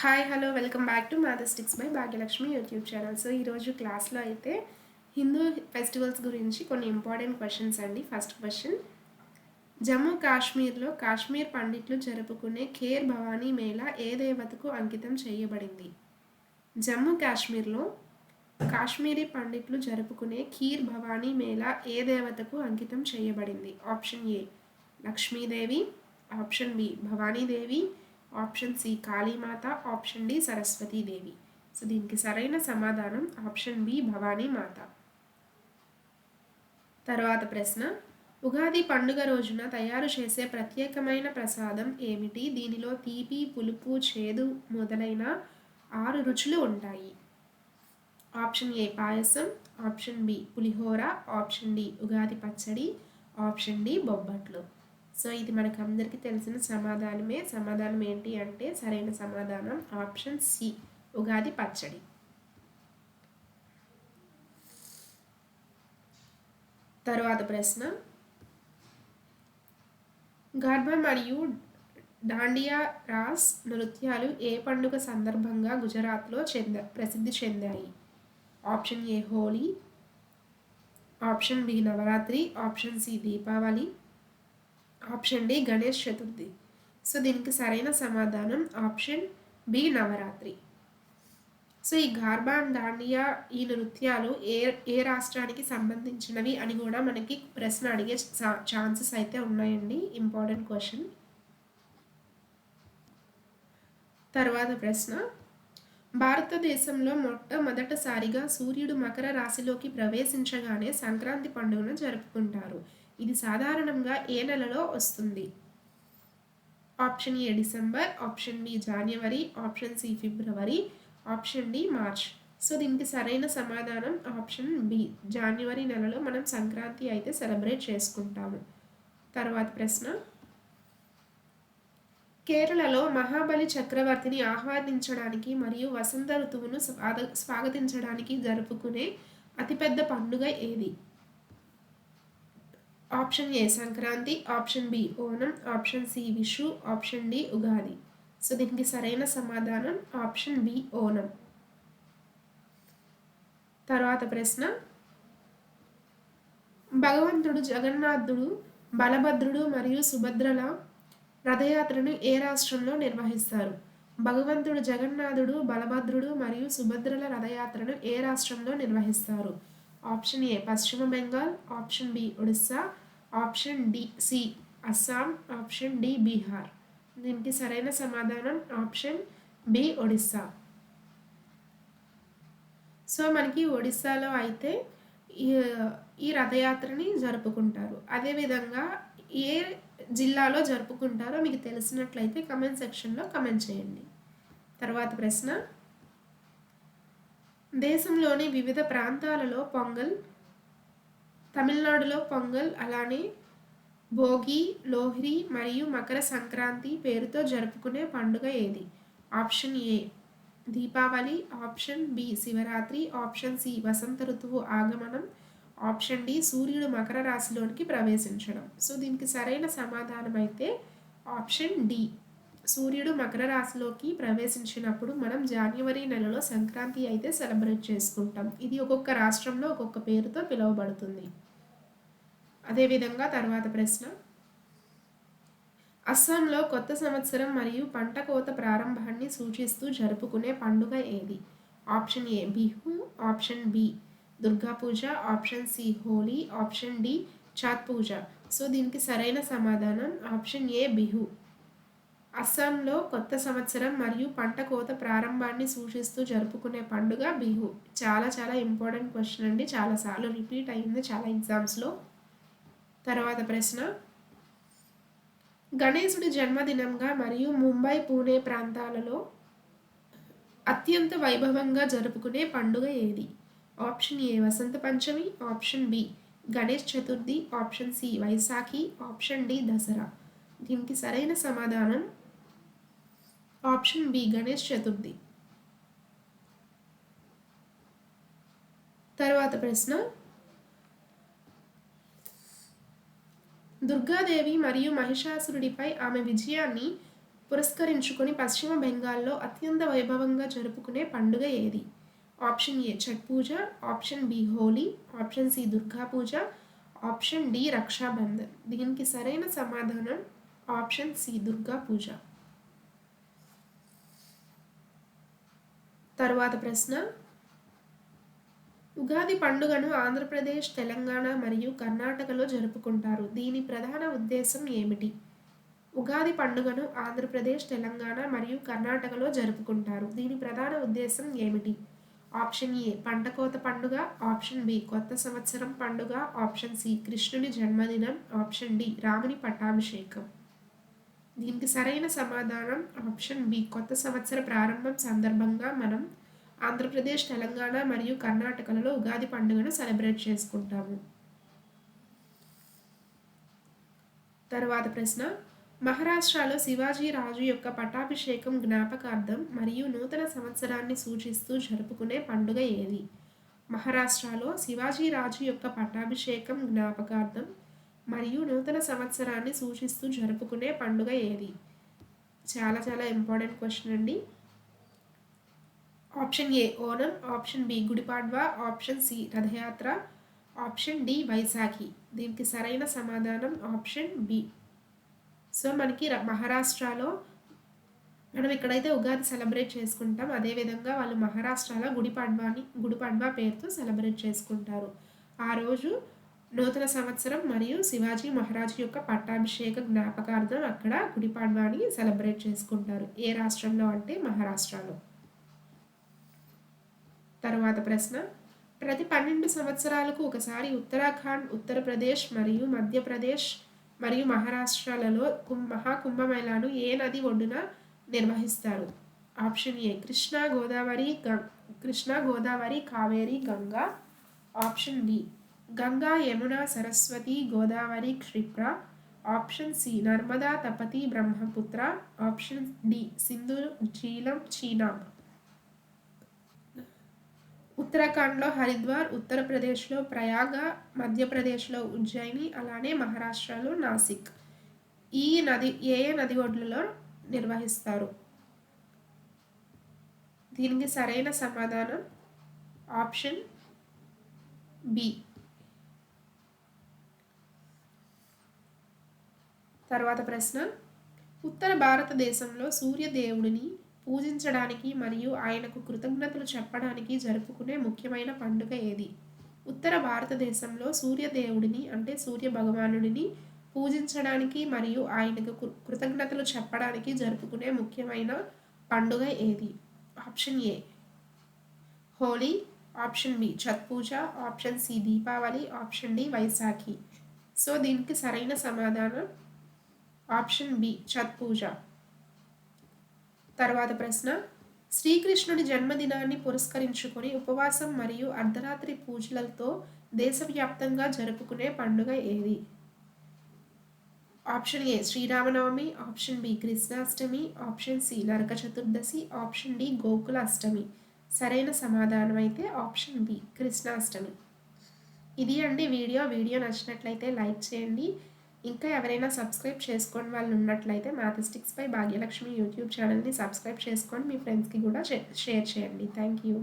Hi hello welcome back to mathematics by Bhagyalakshmi YouTube channel. So ఈరోజు క్లాస్లో అయితే Hindu festivals గురించి కొన్ని ఇంపార్టెంట్ క్వశ్చన్స్ అండి. ఫస్ట్ క్వశ్చన్, జమ్మూ కాశ్మీర్లో కాశ్మీర్ పండిట్లు జరుపుకునే ఖేర్ భవానీ మేళా ఏ దేవతకు అంకితం చేయబడింది? జమ్మూ కాశ్మీర్లో కాశ్మీరీ పండిట్లు జరుపుకునే ఖీర్ భవానీ మేళా ఏ దేవతకు అంకితం చేయబడింది? Option A Lakshmidevi, option B Bhavanidevi, option C Kalimata, option D Saraswatidevi. So దీనికి సరైన సమాధానం ఆప్షన్ బి భవానీ మాత. తర్వాత ప్రశ్న, ఉగాది పండుగ రోజున తయారు చేసే ప్రత్యేకమైన ప్రసాదం ఏమిటి? దీనిలో తీపి, పులుపు, చేదు మొదలైన 6 రుచులు ఉంటాయి. Option A payasam, option B pulihora, option D Ugadi pachadi, option D bobbatlu. So ఇది మనకు అందరికీ తెలిసిన సమాధానమే. సమాధానం ఏంటి అంటే సరైన సమాధానం ఆప్షన్ సి ఉగాది పచ్చడి. తర్వాత ప్రశ్న, గర్భ మరియు డాండియా రాస్ నృత్యాలు ఏ పండుగ సందర్భంగా గుజరాత్లో ప్రసిద్ధి చెందాయి? Option A Holi, option B Navratri, option C Deepavali, option D Ganesh Chaturthi. So దీనికి సరైన సమాధానం ఆప్షన్ బి నవరాత్రి. సో ఈ గార్బా అండ్ దాండియా ఈ నృత్యాలు ఏ రాష్ట్రానికి సంబంధించినవి అని కూడా మనకి ప్రశ్న అడిగే ఛాన్సెస్ అయితే ఉన్నాయండి. Important question. తర్వాత ప్రశ్న, భారతదేశంలో మొట్టమొదటిసారిగా సూర్యుడు మకర రాశిలోకి ప్రవేశించగానే సంక్రాంతి పండుగను జరుపుకుంటారు. ఇది సాధారణంగా ఏ నెలలో వస్తుంది? Option A December, option B జనవరి, ఆప్షన్ సి ఫిబ్రవరి, ఆప్షన్ డి మార్చ్. సో దీనికి సరైన సమాధానం ఆప్షన్ బి జనవరి నెలలో మనం సంక్రాంతి అయితే సెలబ్రేట్ చేసుకుంటాము. తర్వాత ప్రశ్న, కేరళలో మహాబలి చక్రవర్తిని ఆహ్వానించడానికి మరియు వసంత ఋతువును స్వాగతించడానికి జరుపుకునే అతిపెద్ద పండుగ ఏది? Option A Sankranti, option B Onam, option C Vishu, option D Ugadi. So దీనికి సరైన సమాధానం ఆప్షన్ బి ఓనం. తర్వాత ప్రశ్న, భగవంతుడు జగన్నాథుడు, బలభద్రుడు మరియు సుభద్రల రథయాత్రను ఏ రాష్ట్రంలో నిర్వహిస్తారు? భగవంతుడు జగన్నాథుడు, బలభద్రుడు మరియు సుభద్రల రథయాత్రను ఏ రాష్ట్రంలో నిర్వహిస్తారు? Option A Paschim Bengal, option B Odisha, option D C Assam, option D Bihar. దీనికి సరైన సమాధానం ఆప్షన్ బి ఒడిస్సా. సో మనకి ఒడిస్సాలో అయితే ఈ రథయాత్రని జరుపుకుంటారు. అదేవిధంగా ఏ జిల్లాలో జరుపుకుంటారో మీకు తెలిసినట్లయితే కమెంట్ సెక్షన్లో కమెంట్ చేయండి. తర్వాత ప్రశ్న, దేశంలోని వివిధ ప్రాంతాలలో పొంగల్, తమిళనాడులో పొంగల్, అలానే భోగి, లోహ్రీ మరియు మకర సంక్రాంతి పేరుతో జరుపుకునే పండుగ ఏది? Option A Deepavali, option B Shivaratri, option C వసంత ఋతువు ఆగమనం, ఆప్షన్ డి సూర్యుడు మకర రాశిలోనికి ప్రవేశించడం. సో దీనికి సరైన సమాధానం అయితే ఆప్షన్ డి సూర్యుడు మకర రాశిలోకి ప్రవేశించినప్పుడు మనం జనవరి నెలలో సంక్రాంతి అయితే సెలబ్రేట్ చేసుకుంటాం. ఇది ఒక్కొక్క రాష్ట్రంలో ఒక్కొక్క పేరుతో పిలువబడుతుంది. అదేవిధంగా తర్వాత ప్రశ్న, అస్సాంలో కొత్త సంవత్సరం మరియు పంట కోత ప్రారంభాన్ని సూచిస్తూ జరుపుకునే పండుగ ఏది? Option A Bihu, option B Durga Puja, option C Holi, option D Chhath Puja. So దీనికి సరైన సమాధానం ఆప్షన్ ఏ బిహు. అస్సాంలో కొత్త సంవత్సరం మరియు పంట కోత ప్రారంభాన్ని సూచిస్తూ జరుపుకునే పండుగ బిహు. చాలా చాలా ఇంపార్టెంట్ క్వశ్చన్ అండి. చాలాసార్లు రిపీట్ అయింది చాలా ఎగ్జామ్స్లో. తర్వాత ప్రశ్న, గణేశుడి జన్మదినంగా మరియు ముంబై, పూణే ప్రాంతాలలో అత్యంత వైభవంగా జరుపుకునే పండుగ ఏది? Option A Vasant Panchami, option B Ganesh Chaturthi, option C Vaisakhi, option D Dasara. దీనికి సరైన సమాధానం ఆప్షన్ బి గణేష్ చతుర్థి. తర్వాత ప్రశ్న, దుర్గాదేవి మరియు మహిషాసురుడిపై ఆమె విజయాన్ని పురస్కరించుకొని పశ్చిమ బెంగాల్లో అత్యంత వైభవంగా జరుపుకునే పండుగ ఏది? Option A Chhath Puja, option B Holi, option C Durga Puja, option D Rakshabandhan. దీనికి సరైన సమాధానం ఆప్షన్ సి దుర్గా పూజ. తరువాత ప్రశ్న, ఉగాది పండుగను ఆంధ్రప్రదేశ్, తెలంగాణ మరియు కర్ణాటకలో జరుపుకుంటారు. దీని ప్రధాన ఉద్దేశం ఏమిటి? ఉగాది పండుగను ఆంధ్రప్రదేశ్, తెలంగాణ మరియు కర్ణాటకలో జరుపుకుంటారు. దీని ప్రధాన ఉద్దేశం ఏమిటి? ఆప్షన్ ఏ పంటకోత పండుగ, ఆప్షన్ బి కొత్త సంవత్సరం పండుగ, ఆప్షన్ సి కృష్ణుని జన్మదినం, ఆప్షన్ డి రాముని పట్టాభిషేకం. దీనికి సరైన సమాధానం ఆప్షన్ బి కొత్త సంవత్సర ప్రారంభం సందర్భంగా మనం ఆంధ్రప్రదేశ్, తెలంగాణ మరియు కర్ణాటకలలో ఉగాది పండుగను సెలబ్రేట్ చేసుకుంటాము. తరువాత ప్రశ్న, మహారాష్ట్రలో శివాజీ రాజు యొక్క పట్టాభిషేకం జ్ఞాపకార్థం మరియు నూతన సంవత్సరాన్ని సూచిస్తూ జరుపుకునే పండుగ ఏది? మహారాష్ట్రలో శివాజీ రాజు యొక్క పట్టాభిషేకం జ్ఞాపకార్థం మరియు నూతన సంవత్సరాన్ని సూచిస్తూ జరుపుకునే పండుగ ఏది? చాలా చాలా ఇంపార్టెంట్ క్వశ్చన్ అండి. Option A Onam, option B Gudi Padwa, option C Rath Yatra, option D Vaisakhi. దీనికి సరైన సమాధానం ఆప్షన్ బి. సో మనకి మహారాష్ట్రలో మనం ఎక్కడైతే ఉగాది సెలబ్రేట్ చేసుకుంటాం అదేవిధంగా వాళ్ళు మహారాష్ట్రలో గుడిపాడ్వా పేరుతో సెలబ్రేట్ చేసుకుంటారు. ఆ రోజు నూతన సంవత్సరం మరియు శివాజీ మహారాజు యొక్క పట్టాభిషేక జ్ఞాపకార్థం అక్కడ గుడిపాడ్వాని సెలబ్రేట్ చేసుకుంటారు. ఏ రాష్ట్రంలో అంటే మహారాష్ట్రలో. తరువాత ప్రశ్న, ప్రతి 12 సంవత్సరాలకు ఒకసారి ఉత్తరాఖండ్, ఉత్తరప్రదేశ్ మరియు మధ్యప్రదేశ్ మరియు మహారాష్ట్రలలో మహాకుంభమేళాను ఏ నది ఒడ్డున నిర్వహిస్తారు? Option A Krishna Godavari Kaveri Ganga, option B Ganga Yamuna Saraswati Godavari Kshipra, option C Narmada Tapti Brahmaputra, option D Sindhu Jhelum Chenab. ఉత్తరాఖండ్లో హరిద్వార్, ఉత్తరప్రదేశ్లో ప్రయాగ, మధ్యప్రదేశ్లో ఉజ్జయిని, అలానే మహారాష్ట్రలో నాసిక్. ఈ ఏ నది ఒడ్లలో నిర్వహిస్తారు? దీనికి సరైన సమాధానం ఆప్షన్ బి. తర్వాత ప్రశ్న, ఉత్తర భారతదేశంలో సూర్యదేవుడిని పూజించడానికి మరియు ఆయనకు కృతజ్ఞతలు చెప్పడానికి జరుపుకునే ముఖ్యమైన పండుగ ఏది? ఉత్తర భారతదేశంలో సూర్యదేవుడిని అంటే సూర్య భగవానుడిని పూజించడానికి మరియు ఆయనకు కృతజ్ఞతలు చెప్పడానికి జరుపుకునే ముఖ్యమైన పండుగ ఏది? Option A Holi, option B Chhath Puja, option C Deepavali, option D Vaisakhi. So దీనికి సరైన సమాధానం ఆప్షన్ బి ఛత్ పూజ. తర్వాత ప్రశ్న, శ్రీకృష్ణుడి జన్మదినాన్ని పురస్కరించుకొని ఉపవాసం మరియు అర్ధరాత్రి పూజలతో దేశవ్యాప్తంగా జరుపుకునే పండుగ ఏది? Option A Sri Rama Navami, option B Krishnashtami, option C Naraka Chaturdashi, option D Gokula Ashtami. సరైన సమాధానం అయితే ఆప్షన్ బి కృష్ణాష్టమి. ఇది అండి వీడియో నచ్చినట్లయితే లైక్ చేయండి. ఇంకా ఎవరైనా సబ్స్క్రైబ్ చేసుకొని వాళ్ళు ఉన్నట్లయితే మ్యాథమెటిక్స్ బై భాగ్యలక్ష్మి యూట్యూబ్ ఛానల్ని సబ్స్క్రైబ్ చేసుకొని మీ ఫ్రెండ్స్కి కూడా షేర్ చేయండి. Thank you.